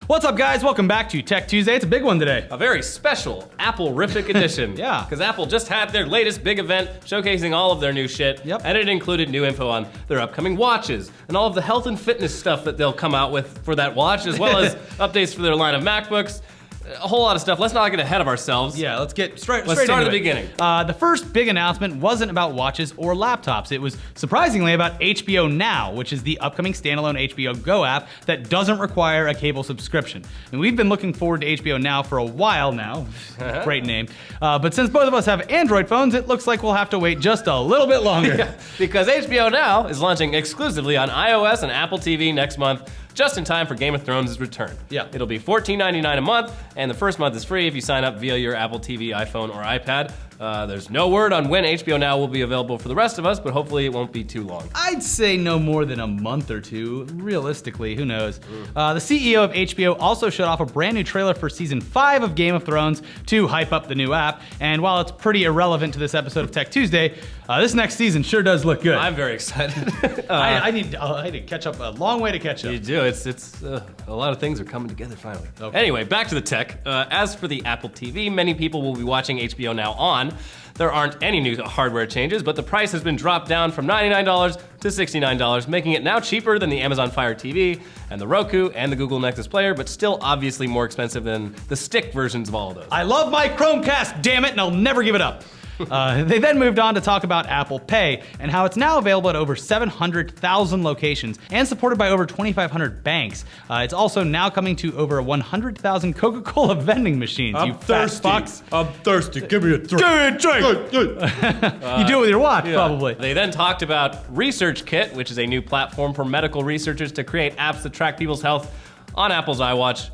What's up, guys? Welcome back to Tech Tuesday. It's a big one today. A very special Apple-rific edition. Yeah. Because Apple just had their latest big event showcasing all of their new shit. Yep. And it included new info on their upcoming watches and all of the health and fitness stuff that they'll come out with for that watch, as well as updates for their line of MacBooks. A whole lot of stuff. Let's not get ahead of ourselves. Yeah, let's start start at into the it. beginning. The first big announcement wasn't about watches or laptops. It was surprisingly about HBO Now, which is the upcoming standalone HBO Go app that doesn't require a cable subscription. And we've been looking forward to HBO Now for a while now. Great name. But since both of us have Android phones, it looks like we'll have to wait just a little bit longer. Yeah, because HBO Now is launching exclusively on iOS and Apple TV next month, just in time for Game of Thrones' return. Yeah. It'll be $14.99 a month, and the first month is free if you sign up via your Apple TV, iPhone, or iPad. There's no word on when HBO Now will be available for the rest of us, but hopefully it won't be too long. I'd say no more than a month or two. Realistically, who knows? The CEO of HBO also showed off a brand new trailer for season 5 of Game of Thrones to hype up the new app. And while it's pretty irrelevant to this episode of Tech Tuesday, this next season sure does look good. I'm very excited. I need to catch up, a long way to catch up. You do. It's a lot of things are coming together finally. Okay. Anyway, back to the tech. As for the Apple TV, many people will be watching HBO Now on. There aren't any new hardware changes, but the price has been dropped down from $99 to $69, making it now cheaper than the Amazon Fire TV and the Roku and the Google Nexus Player, but still obviously more expensive than the stick versions of all of those. I love my Chromecast, damn it, and I'll never give it up. They then moved on to talk about Apple Pay and how it's now available at over 700,000 locations and supported by over 2,500 banks. It's also now coming to over 100,000 Coca-Cola vending machines. I'm you thirsty. Fat fucks. I'm thirsty. Give me a drink. Give me a drink. You do it with your watch, probably. They then talked about ResearchKit, which is a new platform for medical researchers to create apps that track people's health on Apple's iWatch,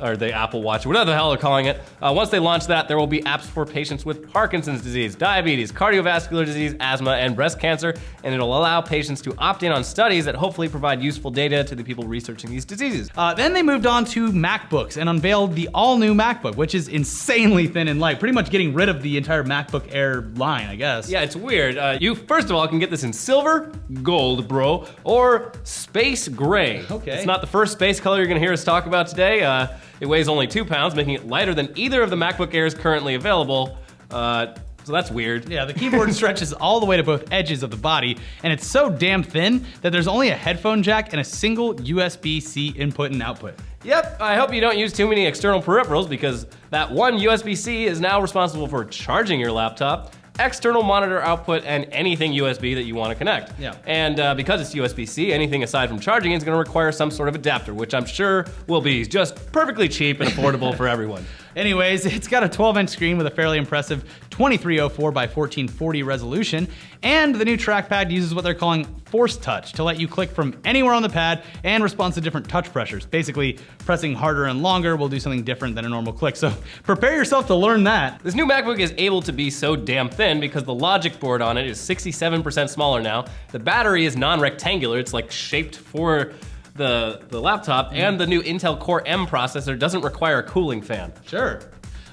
or the Apple Watch, whatever the hell they're calling it. Once they launch that, there will be apps for patients with Parkinson's disease, diabetes, cardiovascular disease, asthma, and breast cancer, and it'll allow patients to opt in on studies that hopefully provide useful data to the people researching these diseases. Then they moved on to MacBooks and unveiled the all-new MacBook, which is insanely thin and light, pretty much getting rid of the entire MacBook Air line, I guess. Yeah, it's weird. You, first of all, can get this in silver, gold, bro, or space gray. Okay. It's not the first space color you're gonna hear us talk about today. It weighs only 2 pounds, making it lighter than either of the MacBook Airs currently available. So that's weird. Yeah, the keyboard stretches all the way to both edges of the body, and it's so damn thin that there's only a headphone jack and a single USB-C input and output. Yep, I hope you don't use too many external peripherals, because that one USB-C is now responsible for charging your laptop, external monitor output, and anything USB that you want to connect. Yeah. And because it's USB-C, anything aside from charging is going to require some sort of adapter, which I'm sure will be just perfectly cheap and affordable for everyone. Anyways, it's got a 12-inch screen with a fairly impressive 2304 by 1440 resolution, and the new trackpad uses what they're calling Force Touch to let you click from anywhere on the pad and respond to different touch pressures. Basically, pressing harder and longer will do something different than a normal click, so prepare yourself to learn that. This new MacBook is able to be so damn thin because the logic board on it is 67% smaller now. The battery is non-rectangular, it's like shaped for the laptop, and the new Intel Core M processor doesn't require a cooling fan. Sure.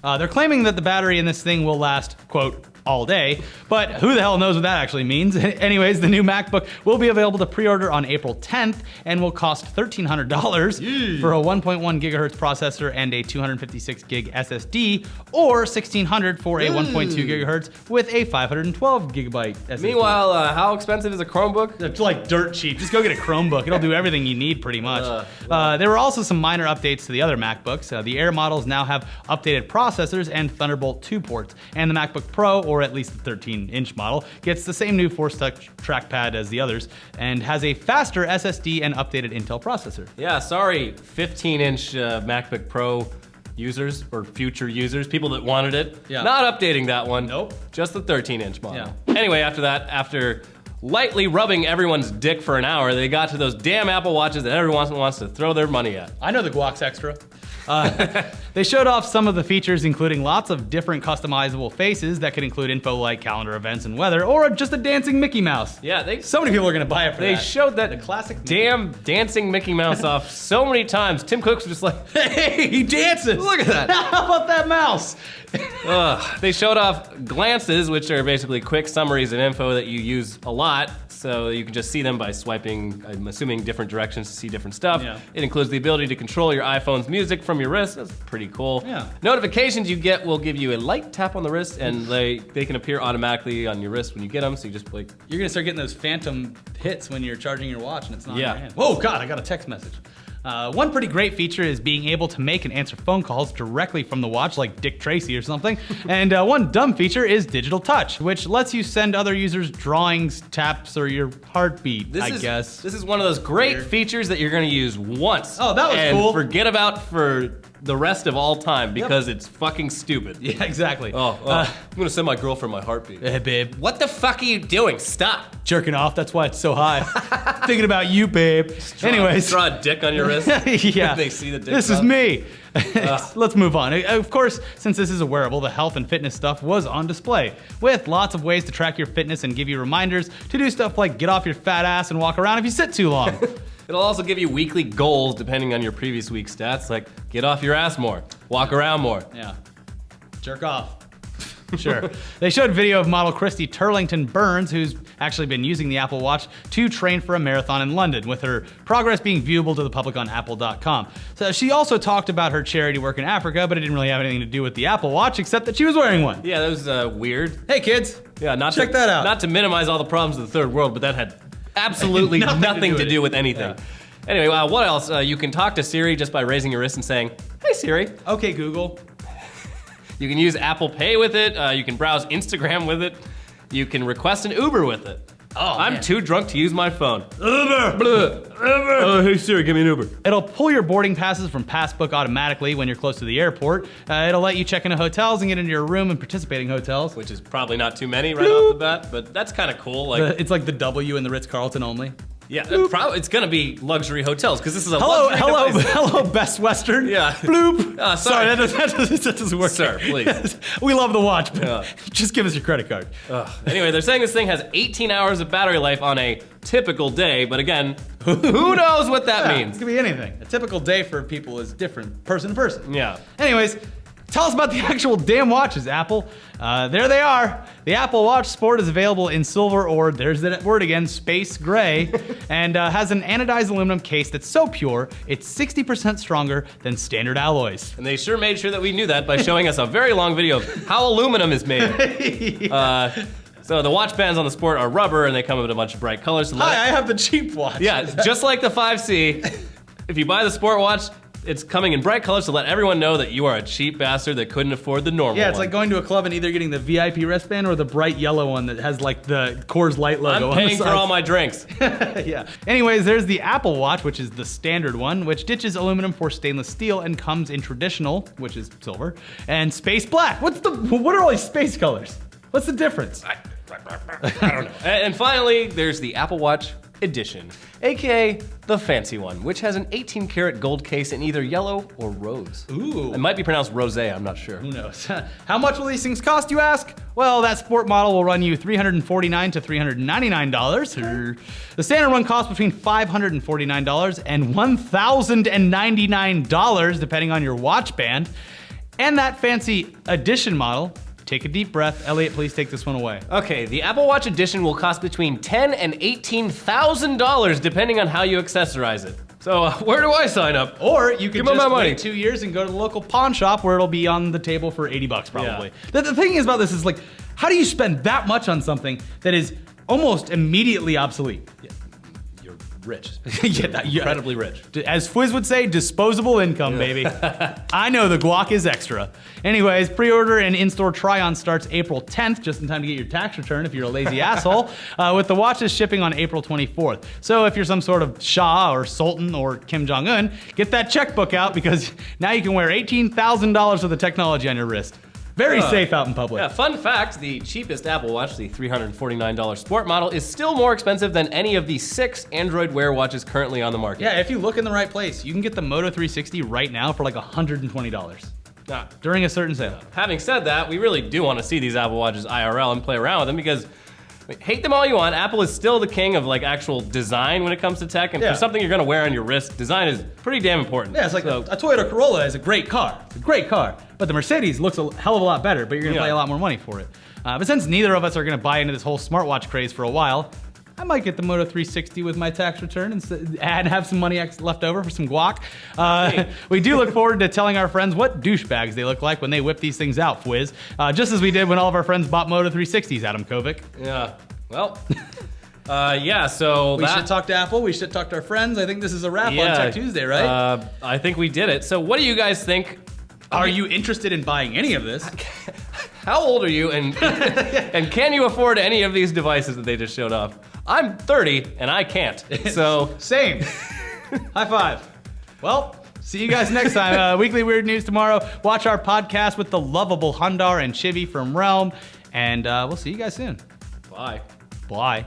They're claiming that the battery in this thing will last, quote, all day, but who the hell knows what that actually means? Anyways, the new MacBook will be available to pre-order on April 10th and will cost $1,300 for a 1.1 gigahertz processor and a 256 gig SSD, or $1,600 for a 1.2 gigahertz with a 512 gigabyte SSD. Meanwhile, how expensive is a Chromebook? It's like dirt cheap. Just go get a Chromebook. It'll do everything you need pretty much. There were also some minor updates to the other MacBooks. The Air models now have updated processors and Thunderbolt 2 ports, and the MacBook Pro, or at least the 13-inch model, gets the same new Force Touch trackpad as the others and has a faster SSD and updated Intel processor. Yeah, sorry, 15-inch MacBook Pro users or future users, people that wanted it. Yeah. Not updating that one. Nope. Just the 13-inch model. Yeah. Anyway, after that, after lightly rubbing everyone's dick for an hour, they got to those damn Apple Watches that everyone wants to throw their money at. I know the Guax Extra. They showed off some of the features, including lots of different customizable faces that could include info like calendar events and weather, or just a dancing Mickey Mouse. Yeah, So many people are gonna buy it for they that. showed that The classic damn dancing Mickey Mouse off so many times. Tim Cook's just like, hey, he dances! look at that. How about that mouse? They showed off glances, which are basically quick summaries of info that you use a lot. so you can just see them by swiping, I'm assuming, different directions to see different stuff. Yeah. It includes the ability to control your iPhone's music from your wrist. That's pretty cool. Yeah. Notifications you get will give you a light tap on the wrist, and they can appear automatically on your wrist when you get them, so you just like... You're gonna start getting those phantom hits when you're charging your watch and it's not in Yeah. your hand. Whoa, God, I got a text message. One pretty great feature is being able to make and answer phone calls directly from the watch, like Dick Tracy or something. And one dumb feature is digital touch, which lets you send other users drawings, taps, or your heartbeat, I guess. This is one of those great features that you're gonna use once. Oh, that was and cool. Forget about for the rest of all time because it's fucking stupid. Yeah, exactly. I'm gonna send my girlfriend my heartbeat. Hey, babe. What the fuck are you doing? Stop. Jerking off, that's why it's so high. Thinking about you, babe. Anyways. Draw a dick on your wrist. Yeah. They see the dick. This is me. Let's move on. Of course, since this is a wearable, the health and fitness stuff was on display, with lots of ways to track your fitness and give you reminders to do stuff like get off your fat ass and walk around if you sit too long. It'll also give you weekly goals depending on your previous week's stats, like get off your ass more, walk around more. Yeah. Jerk off. Sure. They showed video of model Christy Turlington Burns, who's actually been using the Apple Watch to train for a marathon in London, with her progress being viewable to the public on apple.com. So she also talked about her charity work in Africa, but it didn't really have anything to do with the Apple Watch, except that she was wearing one. Yeah, that was weird. Hey kids. Yeah, check that out. Not to minimize all the problems of the third world, but that had absolutely nothing to do with anything. Yeah. Anyway, what else? You can talk to Siri just by raising your wrist and saying, "Hey Siri." Okay, Google. You can use Apple Pay with it. You can browse Instagram with it. You can request an Uber with it. Oh, I'm man. too drunk to use my phone. Uber! Uber! Oh, hey Siri, give me an Uber. It'll pull your boarding passes from Passbook automatically when you're close to the airport. It'll let you check into hotels and get into your room in participating hotels. Which is probably not too many right off the bat, but that's kind of cool. Like, It's like the W in the Ritz-Carlton only. yeah, it's gonna be luxury hotels because this is a luxury device. Hello, Best Western. Yeah. Bloop. Sorry. That doesn't work. Sir, please. We love the watch, but Yeah. just give us your credit card. Anyway, they're saying this thing has 18 hours of battery life on a typical day, but again, who knows what that Yeah, means? It could be anything. A typical day for people is different, person to person. Yeah. Anyways, tell us about the actual damn watches, Apple. There they are. The Apple Watch Sport is available in silver or, there's that word again, space gray, and has an anodized aluminum case that's so pure, it's 60% stronger than standard alloys. And they sure made sure that we knew that by showing us a very long video of how aluminum is made. So the watch bands on the Sport are rubber and they come in a bunch of bright colors. So Hi, I have the cheap watch. yeah, just like the 5C, if you buy the Sport watch, it's coming in bright colors to let everyone know that you are a cheap bastard that couldn't afford the normal Yeah, it's one. like going to a club and either getting the VIP wristband or the bright yellow one that has like the Coors Light logo I'm on the paying for side. all my drinks. Yeah. Anyways, there's the Apple Watch, which is the standard one, which ditches aluminum for stainless steel and comes in traditional, which is silver, and space black. What are all these space colors? What's the difference? I don't know. And finally, there's the Apple Watch Edition, aka the fancy one, which has an 18-karat gold case in either yellow or rose. Ooh. It might be pronounced rosé, I'm not sure. Who knows? How much will these things cost, you ask? Well, that sport model will run you $349 to $399. The standard one costs between $549 and $1,099, depending on your watch band. And that fancy edition model, take a deep breath. Elliot, please take this one away. Okay, the Apple Watch Edition will cost between $10,000 and $18,000 depending on how you accessorize it. So where do I sign up? Or you can Give me my just money. wait 2 years and go to the local pawn shop where it'll be on the table for $80 probably. The thing is about this is like, how do you spend that much on something that is almost immediately obsolete? You're rich. Yeah, Incredibly rich. As Fwiz would say, disposable income, baby. I know the guac is extra. Anyways, pre-order and in-store try-on starts April 10th, just in time to get your tax return if you're a lazy asshole, with the watches shipping on April 24th. So if you're some sort of Shah or Sultan or Kim Jong-un, get that checkbook out because now you can wear $18,000 of the technology on your wrist. Very safe out in public. Yeah, fun fact, the cheapest Apple Watch, the $349 Sport model, is still more expensive than any of the 6 Android Wear watches currently on the market. Yeah, if you look in the right place, you can get the Moto 360 right now for like $120 during a certain sale. Having said that, we really do want to see these Apple Watches IRL and play around with them because, hate them all you want, Apple is still the king of like actual design when it comes to tech, and for something you're gonna wear on your wrist, design is pretty damn important. Yeah, it's like a Toyota Corolla is a great car, but the Mercedes looks a hell of a lot better, but you're gonna pay a lot more money for it. But since neither of us are gonna buy into this whole smartwatch craze for a while, I might get the Moto 360 with my tax return and have some money left over for some guac. We do look forward to telling our friends what douchebags they look like when they whip these things out, Fwiz. Just as we did when all of our friends bought Moto 360s, Adam Kovic. Yeah, well, so we should talk to Apple. We should talk to our friends. I think this is a wrap on Tech Tuesday, right? I think we did it. So what do you guys think? Are you interested in buying any of this? How old are you, and and can you afford any of these devices that they just showed off? I'm 30, and I can't, so... Same. High five. Well, see you guys next time. Weekly Weird News tomorrow. Watch our podcast with the lovable Hundar and Chibi from Realm, and we'll see you guys soon. Bye. Bye.